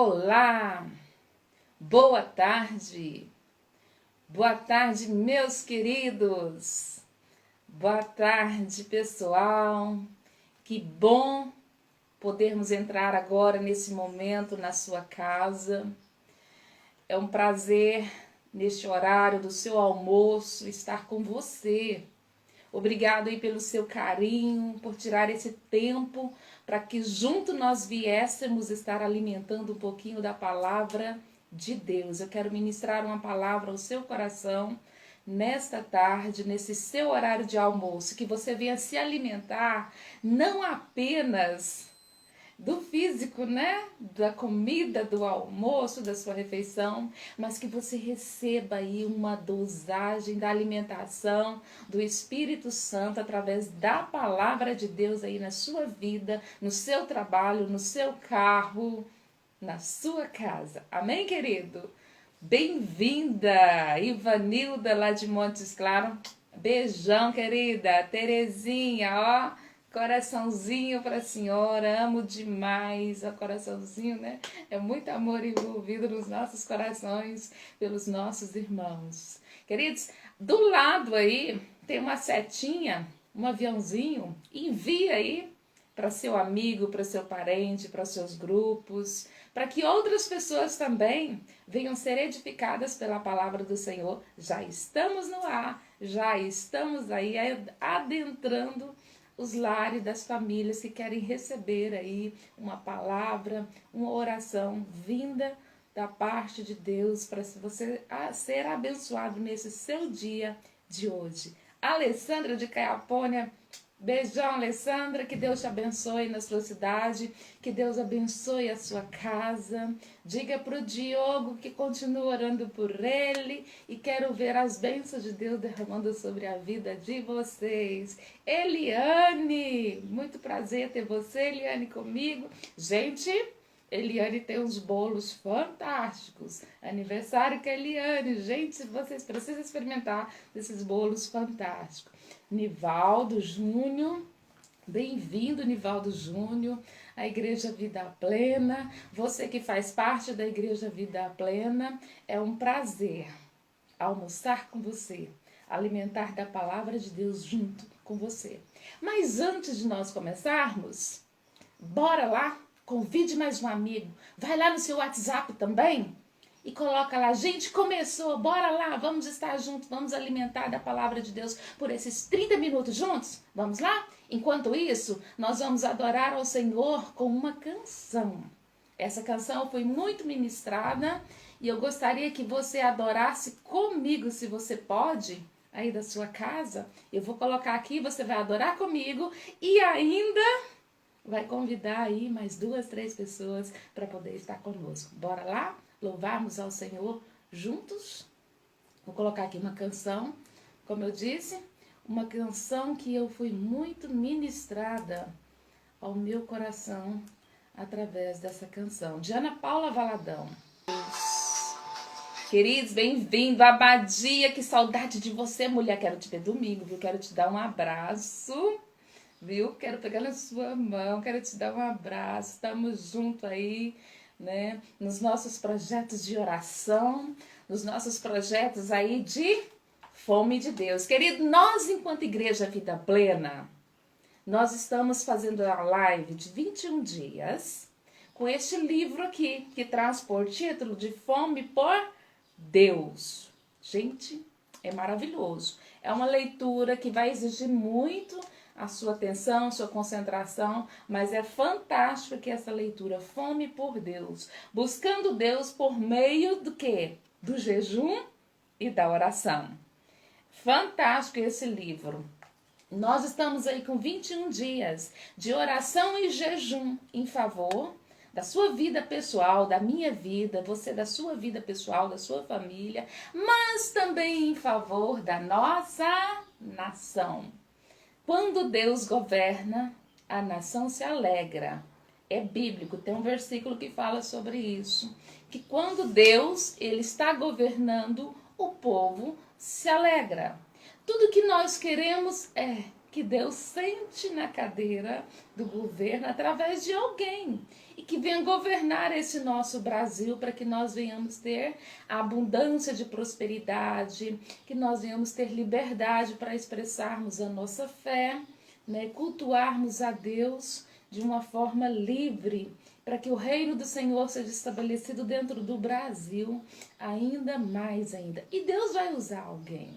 Olá, boa tarde, meus queridos, boa tarde, pessoal. Que bom podermos entrar agora nesse momento na sua casa. É um prazer, neste horário do seu almoço, estar com você. Obrigado aí pelo seu carinho, por tirar esse tempo para que junto nós viéssemos estar alimentando um pouquinho da palavra de Deus. Eu quero ministrar uma palavra ao seu coração nesta tarde, nesse seu horário de almoço, que você venha se alimentar não apenas do físico, né? Da comida, do almoço, da sua refeição, mas que você receba aí uma dosagem da alimentação do Espírito Santo através da palavra de Deus aí na sua vida, no seu trabalho, no seu carro, na sua casa. Amém, querido? Bem-vinda, Ivanilda lá de Montes Claros. Beijão, querida. Terezinha, ó. Coraçãozinho para a senhora, amo demais o coraçãozinho, né? É muito amor envolvido nos nossos corações pelos nossos irmãos. Queridos, do lado aí tem uma setinha, um aviãozinho, envia aí para seu amigo, para seu parente, para seus grupos, para que outras pessoas também venham ser edificadas pela palavra do Senhor. Já estamos no ar, já estamos aí adentrando os lares das famílias que querem receber aí uma palavra, uma oração vinda da parte de Deus para você ser abençoado nesse seu dia de hoje. Alessandra de Caiapônia, beijão, Alessandra, que Deus te abençoe na sua cidade, que Deus abençoe a sua casa. Diga para o Diogo que continue orando por ele e quero ver as bênçãos de Deus derramando sobre a vida de vocês. Eliane, muito prazer ter você, Eliane, comigo. Gente, Eliane tem uns bolos fantásticos. Aniversário com a Eliane. Gente, vocês precisam experimentar esses bolos fantásticos. Nivaldo Júnior, bem-vindo, Nivaldo Júnior, à Igreja Vida Plena. Você que faz parte da Igreja Vida Plena, é um prazer almoçar com você, alimentar da palavra de Deus junto com você. Mas antes de nós começarmos, bora lá, convide mais um amigo, vai lá no seu WhatsApp também e coloca lá, gente, começou, bora lá, vamos estar juntos, vamos alimentar da palavra de Deus por esses 30 minutos juntos, vamos lá? Enquanto isso, nós vamos adorar ao Senhor com uma canção. Essa canção foi muito ministrada e eu gostaria que você adorasse comigo, se você pode, aí da sua casa. Eu vou colocar aqui, você vai adorar comigo e ainda vai convidar aí mais 2, 3 pessoas para poder estar conosco. Bora lá? Louvarmos ao Senhor juntos? Vou colocar aqui uma canção, como eu disse, uma canção que eu fui muito ministrada ao meu coração através dessa canção, de Ana Paula Valadão. Queridos, bem-vindo, Abadia, que saudade de você, mulher. Quero te ver domingo, viu? Quero te dar um abraço, viu? Quero pegar na sua mão, quero te dar um abraço. Estamos juntos aí, né? Nos nossos projetos de oração, nos nossos projetos aí de fome de Deus. Querido, nós, enquanto Igreja Vida Plena, nós estamos fazendo a live de 21 dias com este livro aqui, que traz por título de Fome por Deus. Gente, é maravilhoso. É uma leitura que vai exigir muito a sua atenção, sua concentração, mas é fantástico que essa leitura, Fome por Deus, buscando Deus por meio do quê? Do jejum e da oração. Fantástico esse livro. Nós estamos aí com 21 dias de oração e jejum em favor da sua vida pessoal, da minha vida, você da sua vida pessoal, da sua família, mas também em favor da nossa nação. Quando Deus governa, a nação se alegra. É bíblico, tem um versículo que fala sobre isso. Que quando Deus ele está governando, o povo se alegra. Tudo que nós queremos é que Deus sente na cadeira do governo através de alguém. E que venha governar esse nosso Brasil, para que nós venhamos ter a abundância de prosperidade, que nós venhamos ter liberdade para expressarmos a nossa fé, né? Cultuarmos a Deus de uma forma livre, para que o reino do Senhor seja estabelecido dentro do Brasil ainda mais ainda. E Deus vai usar alguém,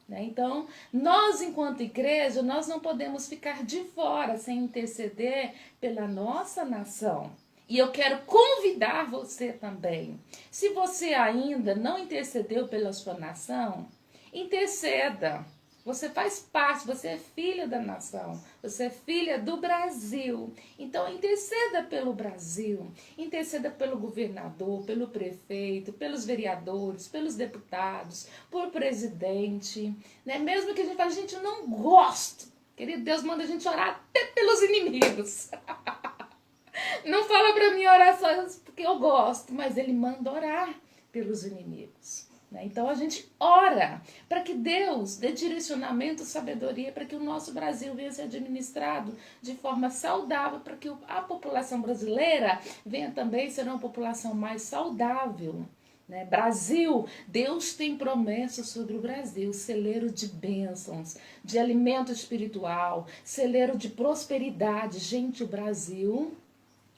né? Então, nós enquanto igreja, nós não podemos ficar de fora sem interceder pela nossa nação. E eu quero convidar você também. Se você ainda não intercedeu pela sua nação, interceda. Você faz parte, você é filha da nação, você é filha do Brasil. Então interceda pelo Brasil, interceda pelo governador, pelo prefeito, pelos vereadores, pelos deputados, por presidente, né? Mesmo que a gente fale, gente, eu não gosto. Querido Deus, manda a gente orar até pelos inimigos. Não fala para mim orar só porque eu gosto, mas ele manda orar pelos inimigos. Então a gente ora para que Deus dê direcionamento, sabedoria, para que o nosso Brasil venha ser administrado de forma saudável, para que a população brasileira venha também ser uma população mais saudável. Né? Brasil, Deus tem promessas sobre o Brasil, celeiro de bênçãos, de alimento espiritual, celeiro de prosperidade. Gente, o Brasil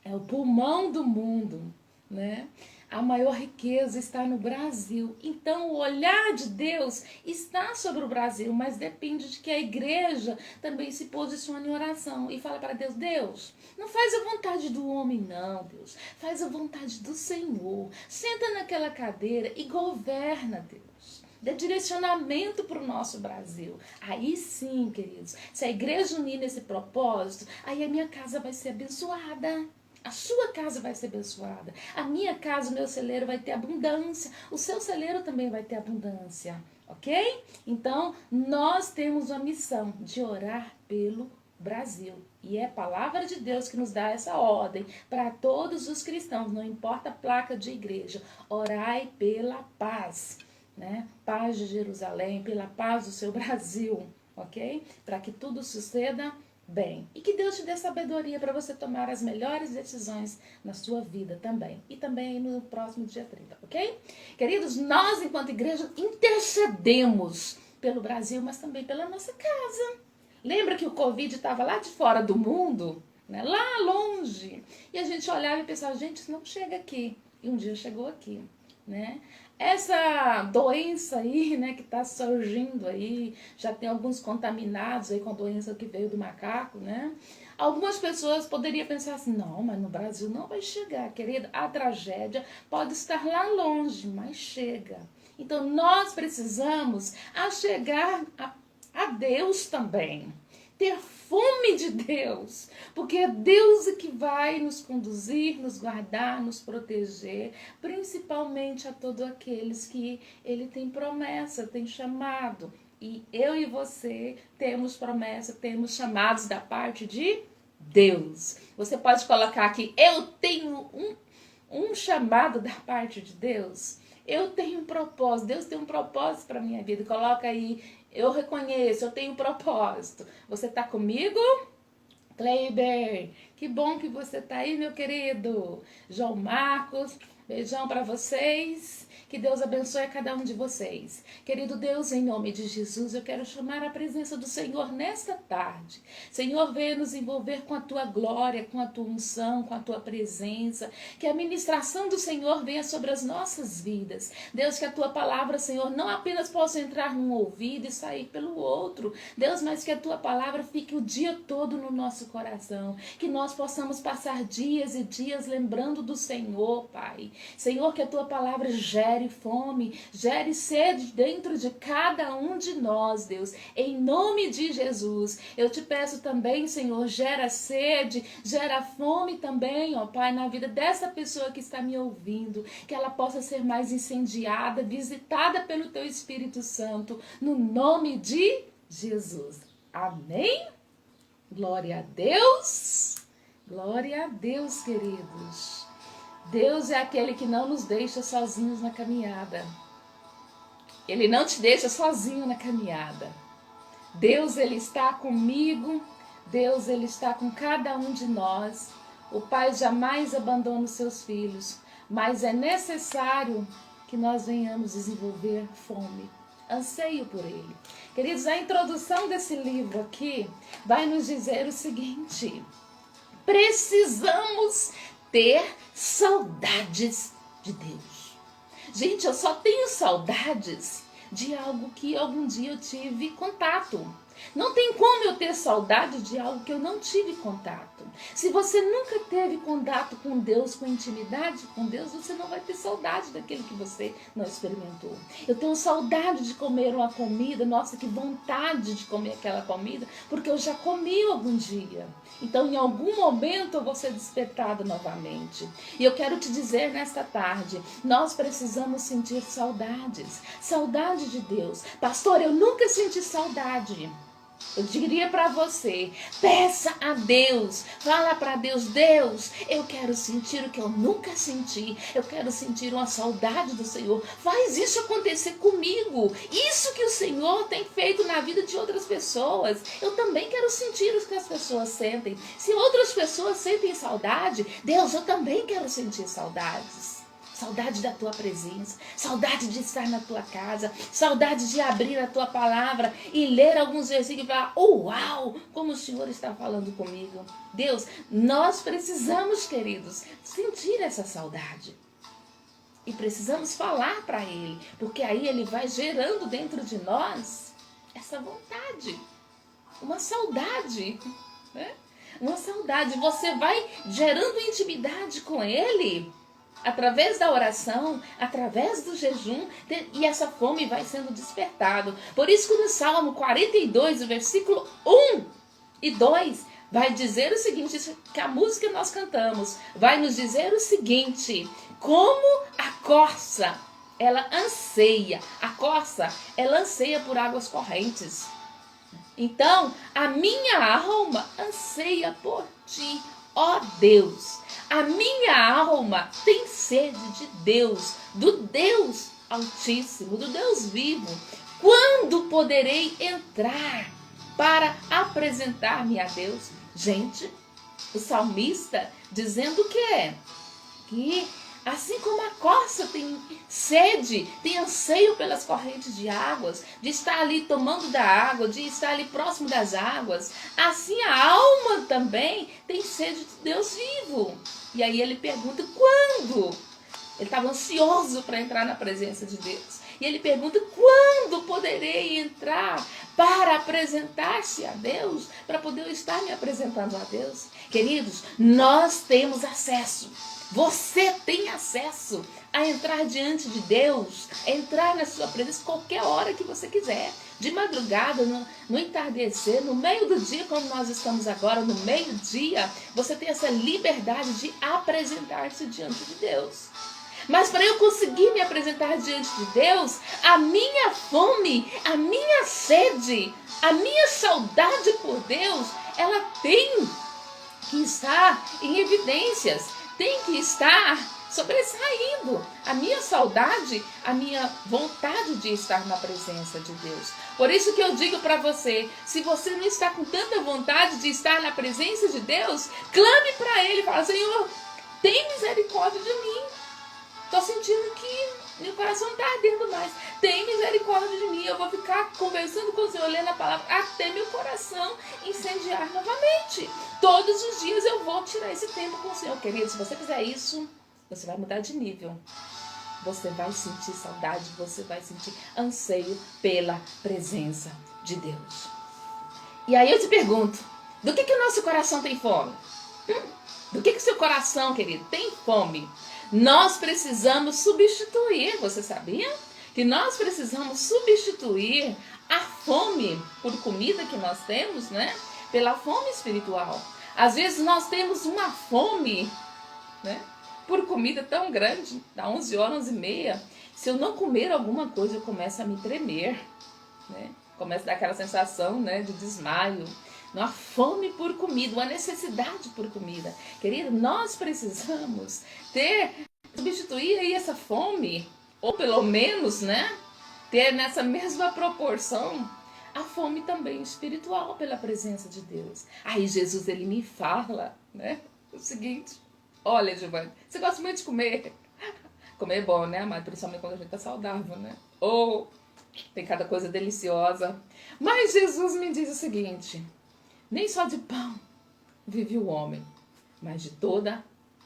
é o pulmão do mundo, né? A maior riqueza está no Brasil. Então o olhar de Deus está sobre o Brasil, mas depende de que a igreja também se posicione em oração e fale para Deus, Deus, não faz a vontade do homem não, Deus, faz a vontade do Senhor. Senta naquela cadeira e governa, Deus. Dê direcionamento para o nosso Brasil. Aí sim, queridos, se a igreja unir nesse propósito, aí a minha casa vai ser abençoada. A sua casa vai ser abençoada. A minha casa, o meu celeiro vai ter abundância. O seu celeiro também vai ter abundância. Ok? Então, nós temos uma missão de orar pelo Brasil. E é a palavra de Deus que nos dá essa ordem para todos os cristãos. Não importa a placa de igreja. Orai pela paz. Né? Paz de Jerusalém, pela paz do seu Brasil. Ok? Para que tudo suceda bem. E que Deus te dê sabedoria para você tomar as melhores decisões na sua vida também. E também no próximo dia 30, ok? Queridos, nós enquanto igreja intercedemos pelo Brasil, mas também pela nossa casa. Lembra que o Covid estava lá de fora do mundo? Né? Lá longe. E a gente olhava e pensava, gente, isso não chega aqui. E um dia chegou aqui, né? Essa doença aí, né, que está surgindo aí, já tem alguns contaminados aí com a doença que veio do macaco, né? Algumas pessoas poderiam pensar assim, não, mas no Brasil não vai chegar, querida. A tragédia pode estar lá longe, mas chega. Então nós precisamos chegar a Deus também. Ter fome de Deus, porque é Deus que vai nos conduzir, nos guardar, nos proteger, principalmente a todos aqueles que Ele tem promessa, tem chamado. E eu e você temos promessa, temos chamados da parte de Deus. Você pode colocar aqui, eu tenho um chamado da parte de Deus. Eu tenho um propósito, Deus tem um propósito para a minha vida. Coloca aí, eu reconheço, eu tenho um propósito. Você está comigo? Kleiber, que bom que você está aí, meu querido. João Marcos, beijão para vocês. Que Deus abençoe a cada um de vocês. Querido Deus, em nome de Jesus, eu quero chamar a presença do Senhor nesta tarde. Senhor, venha nos envolver com a tua glória, com a tua unção, com a tua presença. Que a ministração do Senhor venha sobre as nossas vidas. Deus, que a tua palavra, Senhor, não apenas possa entrar num ouvido e sair pelo outro. Deus, mas que a tua palavra fique o dia todo no nosso coração. Que nós possamos passar dias e dias lembrando do Senhor, Pai. Senhor, que a tua palavra gere fome, gere sede dentro de cada um de nós, Deus. Em nome de Jesus, eu te peço também, Senhor, gera sede, gera fome também, ó Pai, na vida dessa pessoa que está me ouvindo, que ela possa ser mais incendiada, visitada pelo teu Espírito Santo, no nome de Jesus. Amém? Glória a Deus. Glória a Deus, queridos. Deus é aquele que não nos deixa sozinhos na caminhada. Ele não te deixa sozinho na caminhada. Deus, Ele está comigo. Deus, Ele está com cada um de nós. O pai jamais abandona os seus filhos, mas é necessário que nós venhamos desenvolver fome, anseio por ele. Queridos, a introdução desse livro aqui vai nos dizer o seguinte: precisamos ter saudades de Deus. Gente, eu só tenho saudades de algo que algum dia eu tive contato. Não tem como eu ter saudade de algo que eu não tive contato. Se você nunca teve contato com Deus, com intimidade com Deus, você não vai ter saudade daquilo que você não experimentou. Eu tenho saudade de comer uma comida, nossa, que vontade de comer aquela comida, porque eu já comi algum dia. Então, em algum momento eu vou ser despertada novamente. E eu quero te dizer nesta tarde, nós precisamos sentir saudades. Saudade de Deus. Pastor, eu nunca senti saudade. Eu diria para você, peça a Deus, fala para Deus, Deus, eu quero sentir o que eu nunca senti, eu quero sentir uma saudade do Senhor, faz isso acontecer comigo, isso que o Senhor tem feito na vida de outras pessoas, eu também quero sentir o que as pessoas sentem, se outras pessoas sentem saudade, Deus, eu também quero sentir saudades. Saudade da tua presença, saudade de estar na tua casa, saudade de abrir a tua palavra e ler alguns versículos e falar, uau, como o Senhor está falando comigo. Deus, nós precisamos, queridos, sentir essa saudade. E precisamos falar para Ele, porque aí Ele vai gerando dentro de nós essa vontade, uma saudade, né? Uma saudade, você vai gerando intimidade com Ele, através da oração, através do jejum, e essa fome vai sendo despertada. Por isso que no Salmo 42, o versículo 1 e 2, vai dizer o seguinte, isso que a música que nós cantamos, vai nos dizer o seguinte, como a corça, ela anseia, ela anseia por águas correntes. Então, a minha alma anseia por ti, ó Deus. A minha alma tem sede de Deus, do Deus Altíssimo, do Deus vivo. Quando poderei entrar para apresentar-me a Deus? Gente, o salmista dizendo o quê? Que assim como a corça tem sede, tem anseio pelas correntes de águas, de estar ali tomando da água, de estar ali próximo das águas, assim a alma também tem sede de Deus vivo. E aí ele pergunta quando? Ele estava ansioso para entrar na presença de Deus. E ele pergunta quando poderei entrar para apresentar-se a Deus, para poder estar me apresentando a Deus. Queridos, nós temos acesso. Você tem acesso a entrar diante de Deus, entrar na sua presença qualquer hora que você quiser. De madrugada, no entardecer, no meio do dia, como nós estamos agora, no meio-dia, você tem essa liberdade de apresentar-se diante de Deus. Mas para eu conseguir me apresentar diante de Deus, a minha fome, a minha sede, a minha saudade por Deus, ela tem que estar em evidências. Tem que estar sobressaindo a minha saudade, a minha vontade de estar na presença de Deus. Por isso que eu digo para você, se você não está com tanta vontade de estar na presença de Deus, clame para Ele, fala, Senhor, tem misericórdia de mim. Estou sentindo que meu coração está ardendo mais. Tem misericórdia de mim. Eu vou ficar conversando com o Senhor, lendo a palavra, até meu coração incendiar novamente. Todos os dias eu vou tirar esse tempo com o Senhor. Querido, se você fizer isso, você vai mudar de nível. Você vai sentir saudade, você vai sentir anseio pela presença de Deus. E aí eu te pergunto, do que o nosso coração tem fome? Do que o seu coração, querido, tem fome? Nós precisamos substituir, você sabia? Que nós precisamos substituir a fome por comida que nós temos, né? Pela fome espiritual. Às vezes nós temos uma fome, né? Por comida tão grande, dá 11 horas, 11h30. Se eu não comer alguma coisa, eu começo a me tremer, né? Começa a dar aquela sensação, né, de desmaio. Uma fome por comida, uma necessidade por comida. Querido, nós precisamos substituir aí essa fome, ou pelo menos, né, ter nessa mesma proporção a fome também espiritual pela presença de Deus. Aí Jesus, ele me fala, né, o seguinte, olha, Giovanni, você gosta muito de comer. Comer é bom, né, amado? Principalmente quando a gente tá saudável, né? Ou tem cada coisa deliciosa. Mas Jesus me diz o seguinte, nem só de pão vive o homem, mas de toda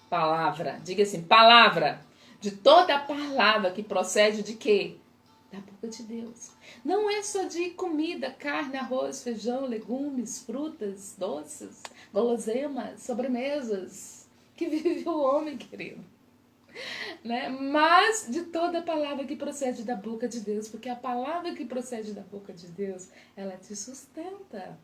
palavra. Diga assim, palavra. De toda palavra que procede de quê? Da boca de Deus. Não é só de comida, carne, arroz, feijão, legumes, frutas, doces, guloseimas, sobremesas, que vive o homem, querido. Né? Mas de toda palavra que procede da boca de Deus, porque a palavra que procede da boca de Deus, ela te sustenta.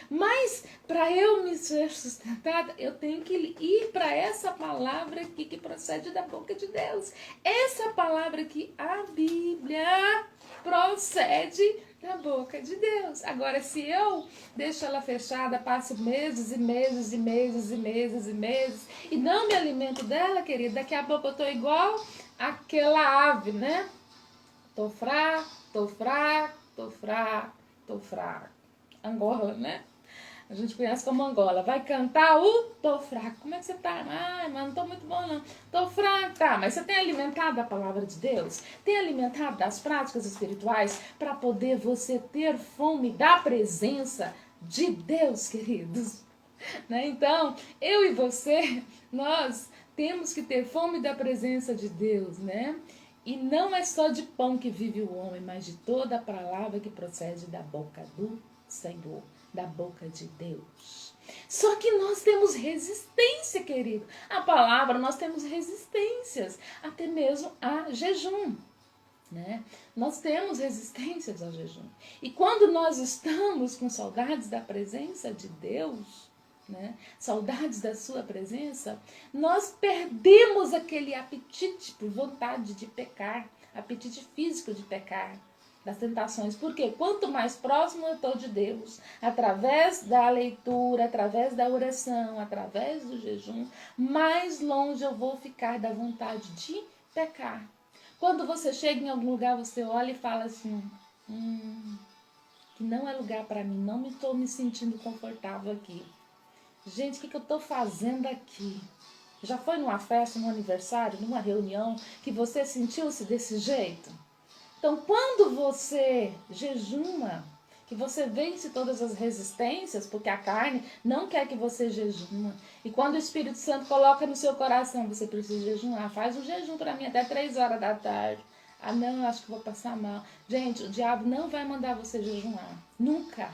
Mas para eu me ser sustentada, eu tenho que ir para essa palavra aqui que procede da boca de Deus. Essa palavra aqui, a Bíblia, procede da boca de Deus. Agora, se eu deixo ela fechada, passo meses e meses e meses e meses e meses e não me alimento dela, querida, daqui a pouco eu tô igual aquela ave, né? Tô fraco, tô fraco, tô fraco, tô fraco. Angola, né? A gente conhece como Angola. Vai cantar o tô fraco. Como é que você tá? Ai, mas não tô muito bom, não. Tô fraco. Tá, mas você tem alimentado a palavra de Deus? Tem alimentado das práticas espirituais para poder você ter fome da presença de Deus, queridos? Né? Então, eu e você, nós temos que ter fome da presença de Deus, né? E não é só de pão que vive o homem, mas de toda a palavra que procede da boca do Senhor, da boca de Deus. Só que nós temos resistência, querido. A palavra, nós temos resistências, até mesmo a jejum. Né? Nós temos resistências ao jejum. E quando nós estamos com saudades da presença de Deus, né? Saudades da sua presença, nós perdemos aquele apetite por vontade de pecar, apetite físico de pecar, das tentações. Porque quanto mais próximo eu estou de Deus, através da leitura, através da oração, através do jejum, mais longe eu vou ficar da vontade de pecar. Quando você chega em algum lugar, você olha e fala assim, que não é lugar para mim, não estou me sentindo confortável aqui. Gente, o que eu estou fazendo aqui? Já foi numa festa, num aniversário, numa reunião, que você sentiu-se desse jeito? Então, quando você jejuma, que você vence todas as resistências, porque a carne não quer que você jejuma. E quando o Espírito Santo coloca no seu coração, você precisa jejuar, faz um jejum para mim até 3 horas da tarde. Ah, não, eu acho que vou passar mal. Gente, o diabo não vai mandar você jejuar. Nunca.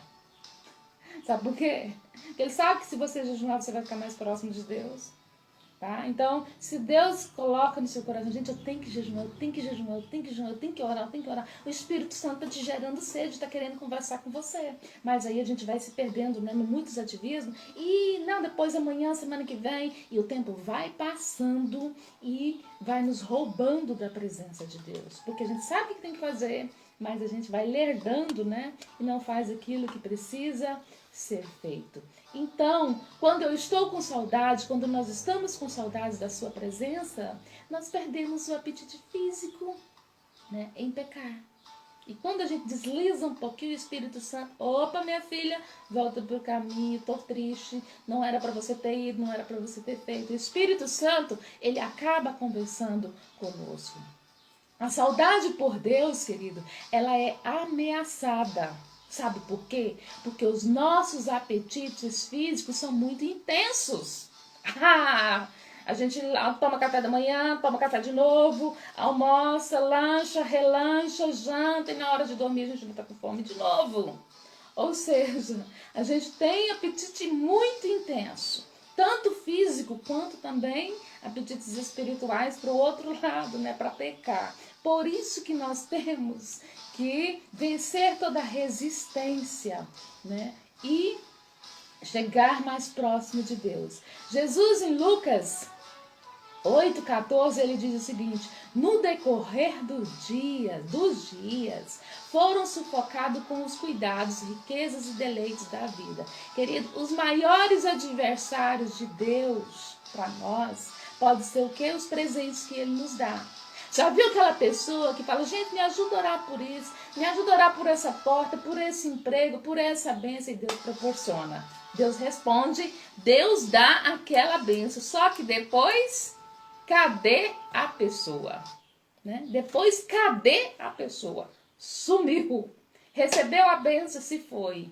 Sabe por quê? Porque ele sabe que se você jejuar, você vai ficar mais próximo de Deus. Tá? Então, se Deus coloca no seu coração, gente, eu tenho que jejuar, eu tenho que jejuar, eu tenho que jejuar, eu tenho que orar, eu tenho que orar. O Espírito Santo está te gerando sede, está querendo conversar com você. Mas aí a gente vai se perdendo, né, em muitos ativismos. E não, depois amanhã, semana que vem, e o tempo vai passando e vai nos roubando da presença de Deus. Porque a gente sabe o que tem que fazer, mas a gente vai lerdando, né? E não faz aquilo que precisa ser feito. Então, quando eu estou com saudade, quando nós estamos com saudades da sua presença, nós perdemos o apetite físico, né, em pecar. E quando a gente desliza um pouquinho, o Espírito Santo, opa, minha filha, volta pro caminho, tô triste, não era para você ter ido, não era para você ter feito. O Espírito Santo, ele acaba conversando conosco. A saudade por Deus, querido, ela é ameaçada. Sabe por quê? Porque os nossos apetites físicos são muito intensos. A gente toma café da manhã, toma café de novo, almoça, lancha, relancha, janta e na hora de dormir a gente não está com fome de novo. Ou seja, a gente tem apetite muito intenso, tanto físico quanto também apetites espirituais para o outro lado, né, para pecar. Por isso que nós temos que vencer toda a resistência, né, e chegar mais próximo de Deus. Jesus em Lucas 8,14, ele diz o seguinte: no decorrer dos dias, foram sufocados com os cuidados, riquezas e deleites da vida. Querido, os maiores adversários de Deus para nós pode ser o que? Os presentes que ele nos dá. Já viu aquela pessoa que fala, gente, me ajuda a orar por isso, me ajuda a orar por essa porta, por esse emprego, por essa bênção, e Deus proporciona. Deus responde, Deus dá aquela bênção. Só que depois, cadê a pessoa? Né? Depois, cadê a pessoa? Sumiu. Recebeu a bênção, se foi.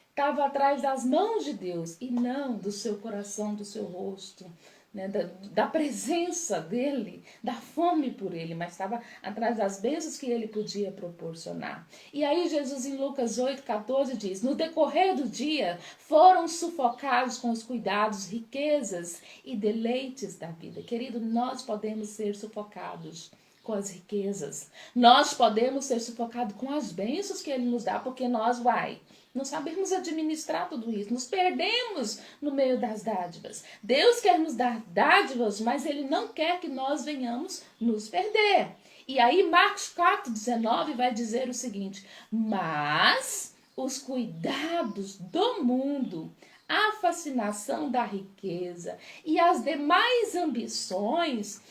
Estava atrás das mãos de Deus e não do seu coração, do seu rosto, né? da presença dele, da fome por ele, mas estava atrás das bênçãos que ele podia proporcionar. E aí Jesus em Lucas 8,14 diz, no decorrer do dia foram sufocados com os cuidados, riquezas e deleites da vida. Querido, nós podemos ser sufocados com as riquezas. Nós podemos ser sufocados com as bênçãos que ele nos dá, porque nós, não sabemos administrar tudo isso, nos perdemos no meio das dádivas. Deus quer nos dar dádivas, mas ele não quer que nós venhamos nos perder. E aí Marcos 4,19 vai dizer o seguinte, mas os cuidados do mundo, a fascinação da riqueza e as demais ambições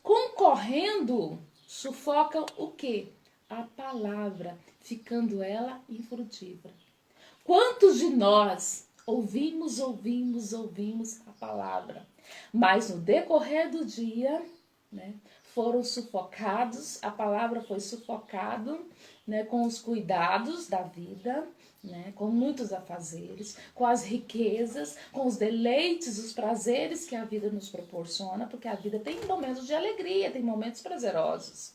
concorrendo sufocam o quê? A palavra, ficando ela infrutífera. Quantos de nós ouvimos a palavra, mas no decorrer do dia, né, foram sufocados, a palavra foi sufocada, né, com os cuidados da vida, né, com muitos afazeres, com as riquezas, com os deleites, os prazeres que a vida nos proporciona, porque a vida tem momentos de alegria, tem momentos prazerosos.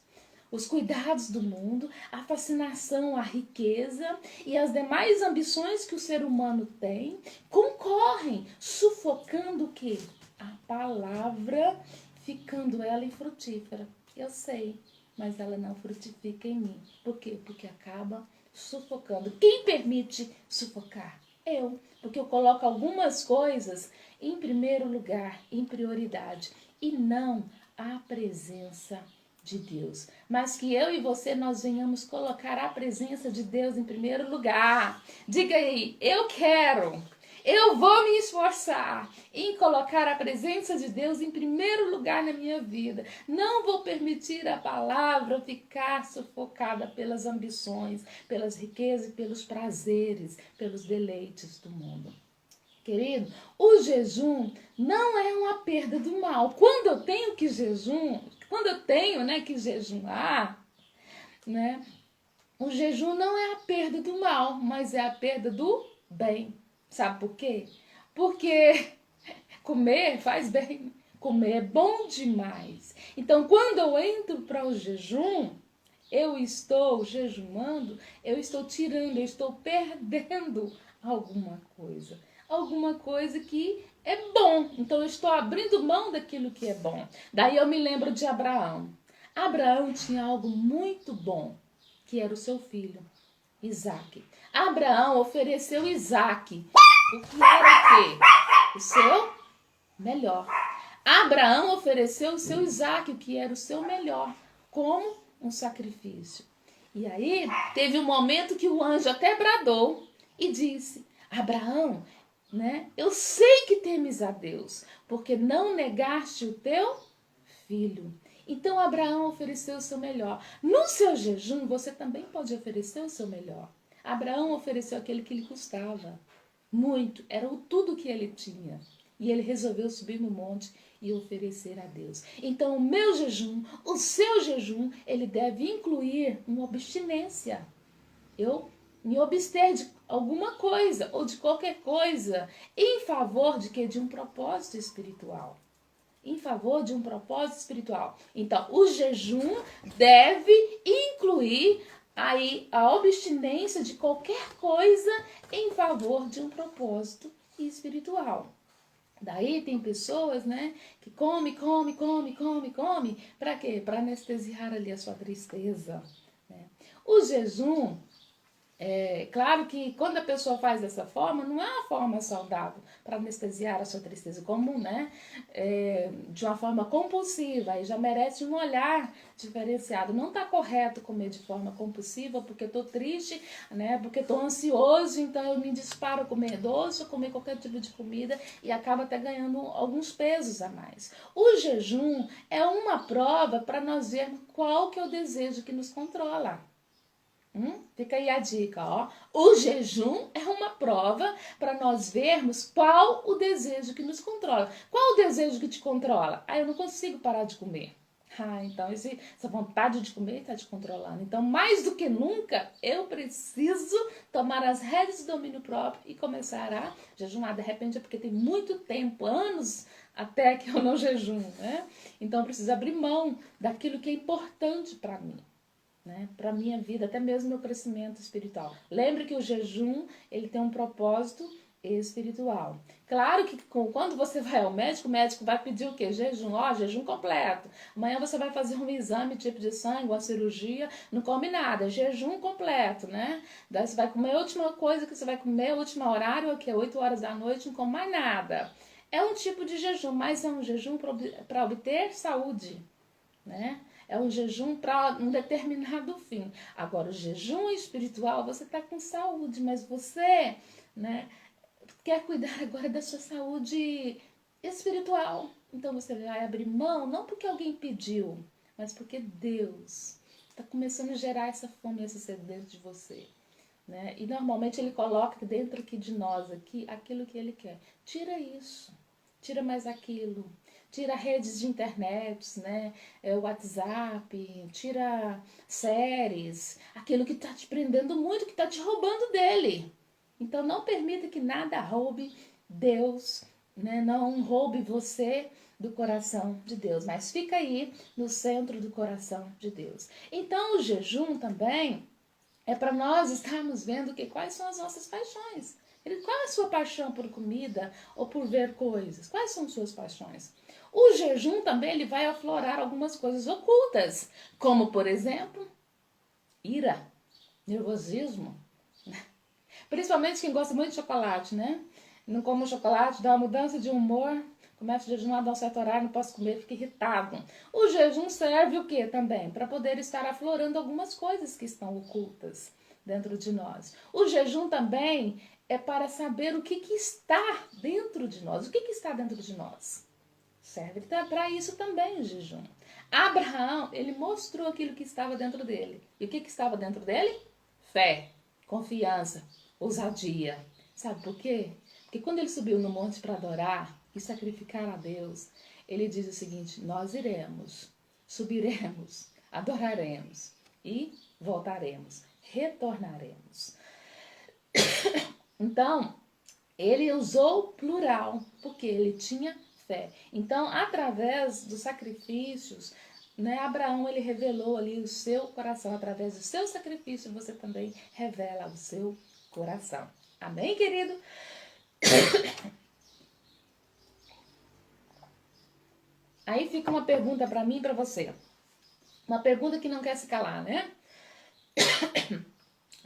Os cuidados do mundo, a fascinação, a riqueza e as demais ambições que o ser humano tem concorrem, sufocando o quê? A palavra, ficando ela infrutífera. Eu sei, mas ela não frutifica em mim. Por quê? Porque acaba sufocando. Quem permite sufocar? Eu. Porque eu coloco algumas coisas em primeiro lugar, em prioridade, e não a presença de Deus. Mas que eu e você, nós venhamos colocar a presença de Deus em primeiro lugar. Diga aí, eu quero. Eu vou me esforçar em colocar a presença de Deus em primeiro lugar na minha vida. Não vou permitir a palavra ficar sufocada pelas ambições, pelas riquezas e pelos prazeres, pelos deleites do mundo. Querido, o jejum não é uma perda do mal. Quando eu tenho que jejuar, né? O jejum não é a perda do mal, mas é a perda do bem. Sabe por quê? Porque comer faz bem, comer é bom demais. Então, quando eu entro para o jejum, eu estou jejuando, eu estou tirando, eu estou perdendo alguma coisa que é bom. Então, eu estou abrindo mão daquilo que é bom. Daí eu me lembro de Abraão. Abraão tinha algo muito bom, que era o seu filho, Isaque. Abraão ofereceu Isaque, o que era o quê? O seu melhor. Abraão ofereceu o seu Isaque, o que era o seu melhor, como um sacrifício. E aí, teve um momento que o anjo até bradou e disse, Abraão, né, eu sei que temes a Deus, porque não negaste o teu filho. Então, Abraão ofereceu o seu melhor. No seu jejum, você também pode oferecer o seu melhor. Abraão ofereceu aquele que lhe custava muito, era tudo que ele tinha. E ele resolveu subir no monte e oferecer a Deus. Então, o meu jejum, o seu jejum, ele deve incluir uma abstinência. Eu me abster de alguma coisa ou de qualquer coisa em favor de quê? De um propósito espiritual. Em favor de um propósito espiritual. Então, o jejum deve incluir aí a abstinência de qualquer coisa em favor de um propósito espiritual. Daí tem pessoas, né, que come. Para quê? Para anestesiar ali a sua tristeza. Né? O jejum, claro que quando a pessoa faz dessa forma, não é uma forma saudável para anestesiar a sua tristeza, como, né, de uma forma compulsiva, aí já merece um olhar diferenciado. Não está correto comer de forma compulsiva porque estou triste, né, porque estou ansioso, então eu me disparo a comer doce, a comer qualquer tipo de comida e acaba até ganhando alguns pesos a mais. O jejum é uma prova para nós vermos qual que é o desejo que nos controla. Fica aí a dica, ó. O jejum é uma prova para nós vermos qual o desejo que nos controla. Qual o desejo que te controla? Eu não consigo parar de comer. Então essa vontade de comer está te controlando. Então, mais do que nunca, eu preciso tomar as rédeas do domínio próprio e começar a jejumar. De repente é porque tem muito tempo, anos, até que eu não jejuo, né? Então, eu preciso abrir mão daquilo que é importante para mim. Né, para a minha vida, até mesmo meu crescimento espiritual. Lembre que o jejum, ele tem um propósito espiritual. Claro que quando você vai ao médico, o médico vai pedir o quê? Jejum, jejum completo. Amanhã você vai fazer um exame tipo de sangue, uma cirurgia, não come nada, jejum completo, né? Daí você vai comer a última coisa que você vai comer, o último horário, que é 8 horas da noite, não come mais nada. É um tipo de jejum, mas é um jejum para obter saúde, né? É um jejum para um determinado fim. Agora, o jejum espiritual, você está com saúde, mas você, né, quer cuidar agora da sua saúde espiritual. Então, você vai abrir mão, não porque alguém pediu, mas porque Deus está começando a gerar essa fome e essa sede dentro de você. Né? E, normalmente, Ele coloca dentro aqui de nós aqui, aquilo que Ele quer. Tira isso. Tira mais aquilo. Tira redes de internet, né? WhatsApp, tira séries, aquilo que está te prendendo muito, que está te roubando dele. Então não permita que nada roube Deus, né? Não roube você do coração de Deus, mas fica aí no centro do coração de Deus. Então o jejum também é para nós estarmos vendo quais são as nossas paixões. Qual é a sua paixão por comida ou por ver coisas? Quais são suas paixões? O jejum também ele vai aflorar algumas coisas ocultas, como, por exemplo, ira, nervosismo. Principalmente quem gosta muito de chocolate, né? Não como chocolate, dá uma mudança de humor, começa a jejuar, dá um certo horário, não posso comer, fica irritado. O jejum serve o quê também? Para poder estar aflorando algumas coisas que estão ocultas dentro de nós. O jejum também é para saber o que está dentro de nós. O que está dentro de nós? Serve para isso também o jejum. Abraão, ele mostrou aquilo que estava dentro dele. E o que estava dentro dele? Fé, confiança, ousadia. Sabe por quê? Porque quando ele subiu no monte para adorar e sacrificar a Deus, ele diz o seguinte: nós iremos, subiremos, adoraremos e voltaremos, retornaremos. Então, ele usou plural, porque ele tinha fé. Então, através dos sacrifícios, né, Abraão ele revelou ali o seu coração. Através do seu sacrifício, você também revela o seu coração. Amém, querido? Aí fica uma pergunta para mim e para você. Uma pergunta que não quer se calar, né?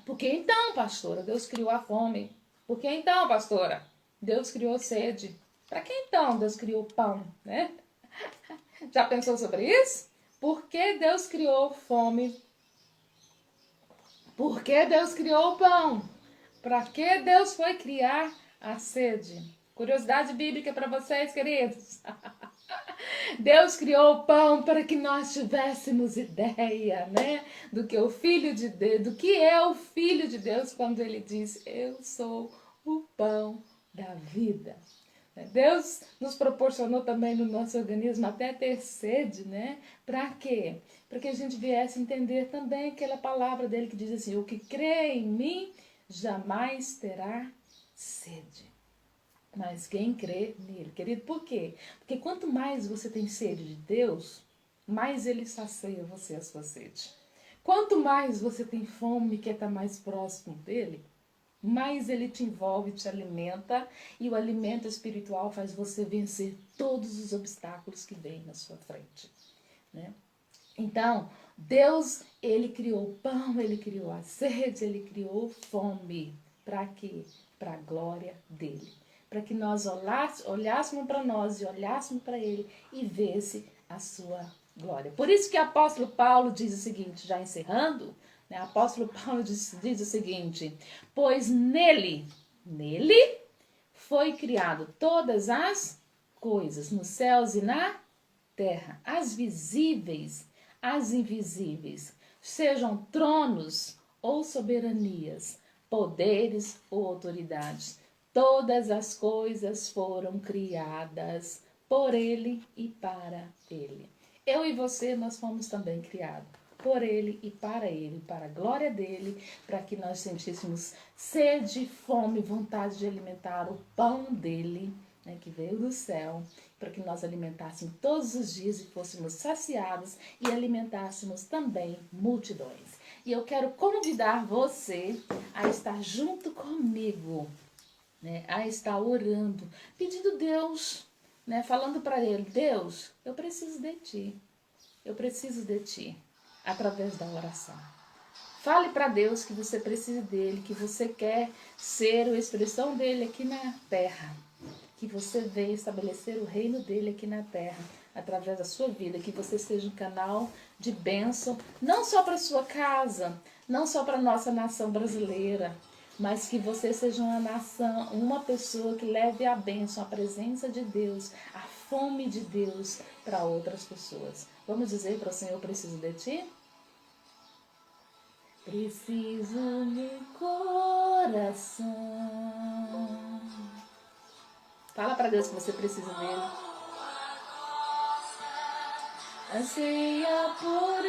Por que então, pastora, Deus criou a fome? Por que então, pastora, Deus criou sede? Para que então Deus criou pão, né? Já pensou sobre isso? Por que Deus criou fome? Por que Deus criou o pão? Para que Deus foi criar a sede? Curiosidade bíblica para vocês, queridos. Deus criou o pão para que nós tivéssemos ideia, né, do que o Filho de Deus, do que é o Filho de Deus quando ele diz: eu sou o pão da vida. Deus nos proporcionou também no nosso organismo até ter sede, né? Para quê? Para que a gente viesse entender também aquela palavra dele que diz assim: o que crê em mim jamais terá sede. Mas quem crê nele, querido, por quê? Porque quanto mais você tem sede de Deus, mais ele sacia você a sua sede. Quanto mais você tem fome e quer estar mais próximo dele, mais ele te envolve, te alimenta, e o alimento espiritual faz você vencer todos os obstáculos que vêm na sua frente, né? Então, Deus, ele criou o pão, ele criou a sede, ele criou fome. Para quê? Para a glória dele. Para que nós olhássemos para nós e olhássemos para ele e vesse a sua glória. Por isso que o apóstolo Paulo diz o seguinte, já encerrando, né? O apóstolo Paulo diz o seguinte: pois nele foi criado todas as coisas, nos céus e na terra, as visíveis, as invisíveis, sejam tronos ou soberanias, poderes ou autoridades. Todas as coisas foram criadas por Ele e para Ele. Eu e você, nós fomos também criados por Ele e para a glória dEle, para que nós sentíssemos sede, fome, vontade de alimentar o pão dEle, né, que veio do céu, para que nós alimentássemos todos os dias e fôssemos saciados e alimentássemos também multidões. E eu quero convidar você a estar junto comigo, né, a estar orando, pedindo a Deus, né, falando para Ele: Deus, eu preciso de Ti, eu preciso de Ti, através da oração. Fale para Deus que você precisa dEle, que você quer ser a expressão dEle aqui na terra, que você venha estabelecer o reino dEle aqui na terra, através da sua vida, que você seja um canal de bênção, não só para a sua casa, não só para a nossa nação brasileira, mas que você seja uma nação, uma pessoa que leve a bênção, a presença de Deus, a fome de Deus para outras pessoas. Vamos dizer para o Senhor: preciso de Ti? Preciso de coração. Fala para Deus que você precisa dele. Anseia por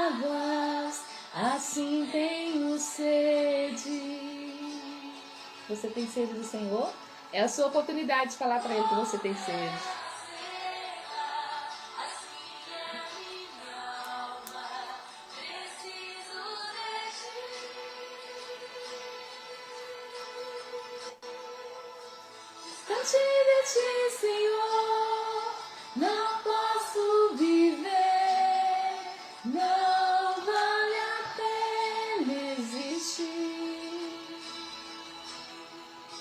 águas, assim tenho sede. Você tem sede do Senhor? É a sua oportunidade de falar para Ele que você tem sede. Diante de Ti, Senhor, não posso viver, não vale a pena existir.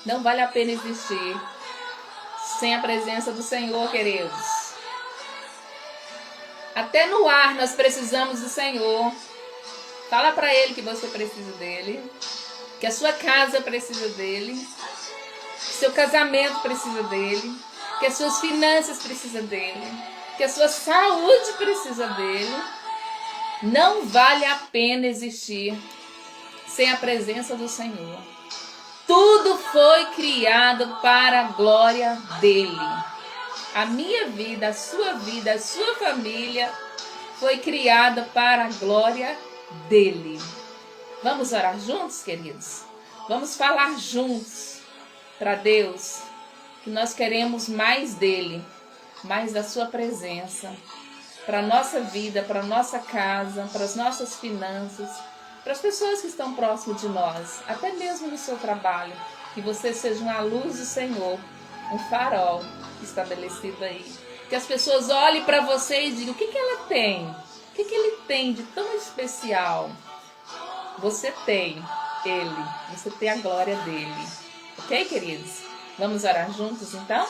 Não vale a pena existir sem a presença do Senhor, queridos. Até no ar nós precisamos do Senhor. Fala para Ele que você precisa dEle, que a sua casa precisa dEle, que seu casamento precisa dEle, que as suas finanças precisam dEle, que a sua saúde precisa dEle. Não vale a pena existir sem a presença do Senhor. Tudo foi criado para a glória dEle. A minha vida, a sua família foi criada para a glória dEle. Vamos orar juntos, queridos? Vamos falar juntos para Deus que nós queremos mais dEle, mais da sua presença, para a nossa vida, para a nossa casa, para as nossas finanças, para as pessoas que estão próximas de nós, até mesmo no seu trabalho, que você seja uma luz do Senhor, um farol estabelecido aí. Que as pessoas olhem para você e digam: o que ela tem? O que ele tem de tão especial? Você tem Ele, você tem a glória dEle. Ok, queridos? Vamos orar juntos, então?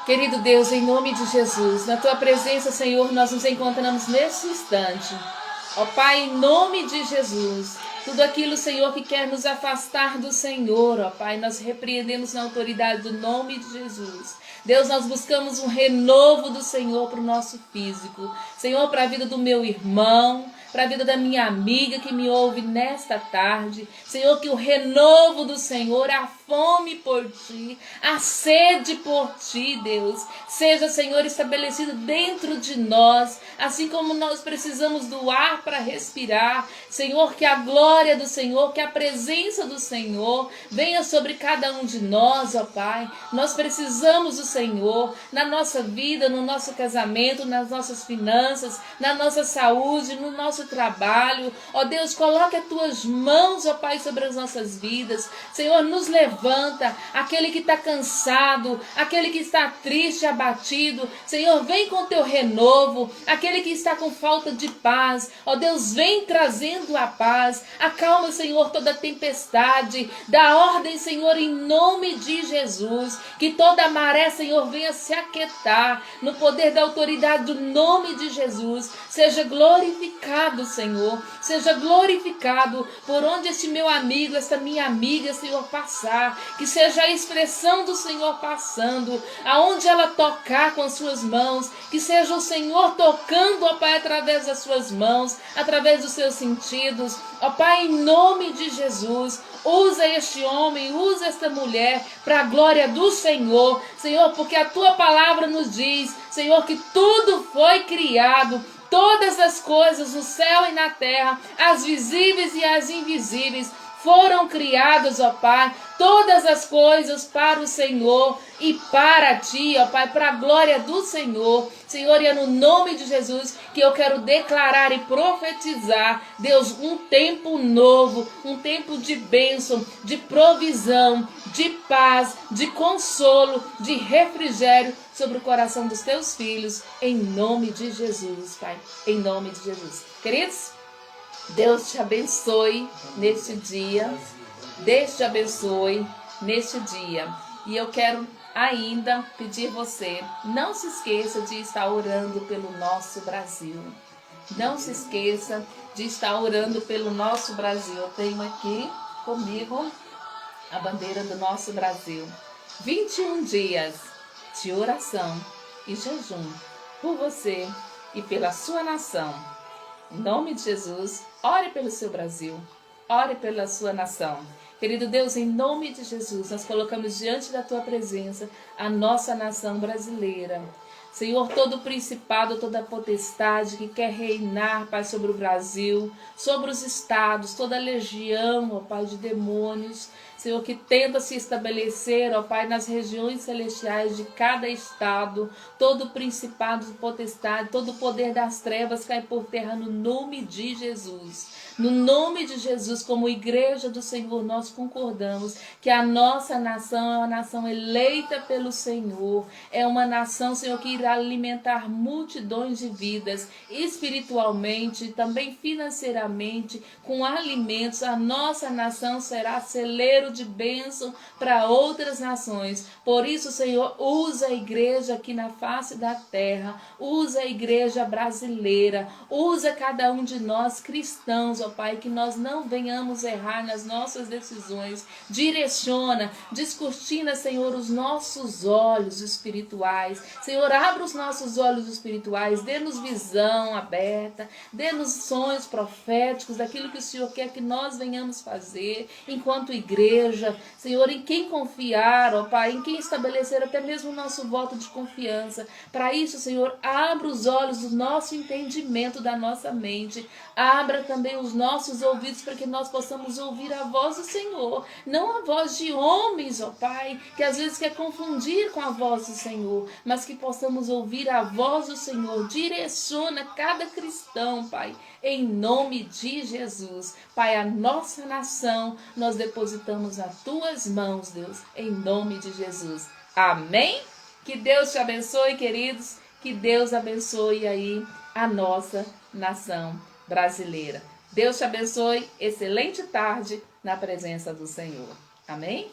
Querido Deus, em nome de Jesus, na Tua presença, Senhor, nós nos encontramos nesse instante. Ó Pai, em nome de Jesus, tudo aquilo, Senhor, que quer nos afastar do Senhor, ó Pai, nós repreendemos na autoridade do nome de Jesus. Deus, nós buscamos um renovo do Senhor para o nosso físico. Senhor, para a vida do meu irmão, para a vida da minha amiga que me ouve nesta tarde. Senhor, que o renovo do Senhor, a fome por Ti, a sede por Ti, Deus, seja, Senhor, estabelecido dentro de nós, assim como nós precisamos do ar para respirar. Senhor, que a glória do Senhor, que a presença do Senhor venha sobre cada um de nós, ó Pai. Nós precisamos do Senhor na nossa vida, no nosso casamento, nas nossas finanças, na nossa saúde, no nosso trabalho. Ó Deus, coloque as Tuas mãos, ó Pai, sobre as nossas vidas. Senhor, nos levanta, aquele que está cansado, aquele que está triste, abatido. Senhor, vem com Teu renovo, aquele que está com falta de paz. Ó Deus, vem trazendo a paz. Acalma, Senhor, toda tempestade. Dá ordem, Senhor, em nome de Jesus. Que toda maré, Senhor, venha se aquietar no poder da autoridade do nome de Jesus. Seja glorificado, Senhor. Seja glorificado por onde este meu amigo, esta minha amiga, Senhor, passar. lugar, que seja a expressão do Senhor passando, aonde ela tocar com as suas mãos, que seja o Senhor tocando, ó Pai, através das suas mãos, através dos seus sentidos, ó Pai, em nome de Jesus. Usa este homem, usa esta mulher para a glória do Senhor, Senhor, porque a tua palavra nos diz, Senhor, que tudo foi criado, todas as coisas no céu e na terra, as visíveis e as invisíveis, foram criadas, ó Pai, todas as coisas para o Senhor e para ti, ó Pai, para a glória do Senhor. Senhor, e é no nome de Jesus que eu quero declarar e profetizar, Deus, um tempo novo, um tempo de bênção, de provisão, de paz, de consolo, de refrigério sobre o coração dos teus filhos, em nome de Jesus, Pai, em nome de Jesus. Queridos, Deus te abençoe neste dia, Deus te abençoe neste dia. E eu quero ainda pedir você, não se esqueça de estar orando pelo nosso Brasil. Não se esqueça de estar orando pelo nosso Brasil. Eu tenho aqui comigo a bandeira do nosso Brasil. 21 dias de oração e jejum por você e pela sua nação. Em nome de Jesus, ore pelo seu Brasil, ore pela sua nação. Querido Deus, em nome de Jesus, nós colocamos diante da tua presença a nossa nação brasileira. Senhor, todo principado, toda potestade que quer reinar, Pai, sobre o Brasil, sobre os estados, toda legião, ó Pai, de demônios, Senhor, que tenta se estabelecer, ó Pai, nas regiões celestiais de cada estado, todo principado, potestade, todo poder das trevas cai por terra no nome de Jesus. No nome de Jesus, como igreja do Senhor, nós concordamos que a nossa nação é uma nação eleita pelo Senhor, é uma nação, Senhor, que irá alimentar multidões de vidas, espiritualmente, também financeiramente, com alimentos. A nossa nação será celeiro de bênção para outras nações. Por isso, Senhor, usa a igreja aqui na face da terra, usa a igreja brasileira, usa cada um de nós cristãos, ó Pai, que nós não venhamos errar nas nossas decisões. Direciona, descortina, Senhor, os nossos olhos espirituais. Senhor, abra os nossos olhos espirituais, dê-nos visão aberta, dê-nos sonhos proféticos daquilo que o Senhor quer que nós venhamos fazer enquanto igreja. Senhor, em quem confiar, ó Pai, em quem estabelecer até mesmo o nosso voto de confiança. Para isso, Senhor, abra os olhos do nosso entendimento, da nossa mente. Abra também os nossos ouvidos para que nós possamos ouvir a voz do Senhor, não a voz de homens, ó Pai, que às vezes quer confundir com a voz do Senhor, mas que possamos ouvir a voz do Senhor. Direciona cada cristão, Pai, em nome de Jesus. Pai, a nossa nação nós depositamos nas tuas mãos, Deus, em nome de Jesus. Amém? Que Deus te abençoe, queridos, que Deus abençoe aí a nossa nação brasileira. Deus te abençoe, excelente tarde na presença do Senhor. Amém?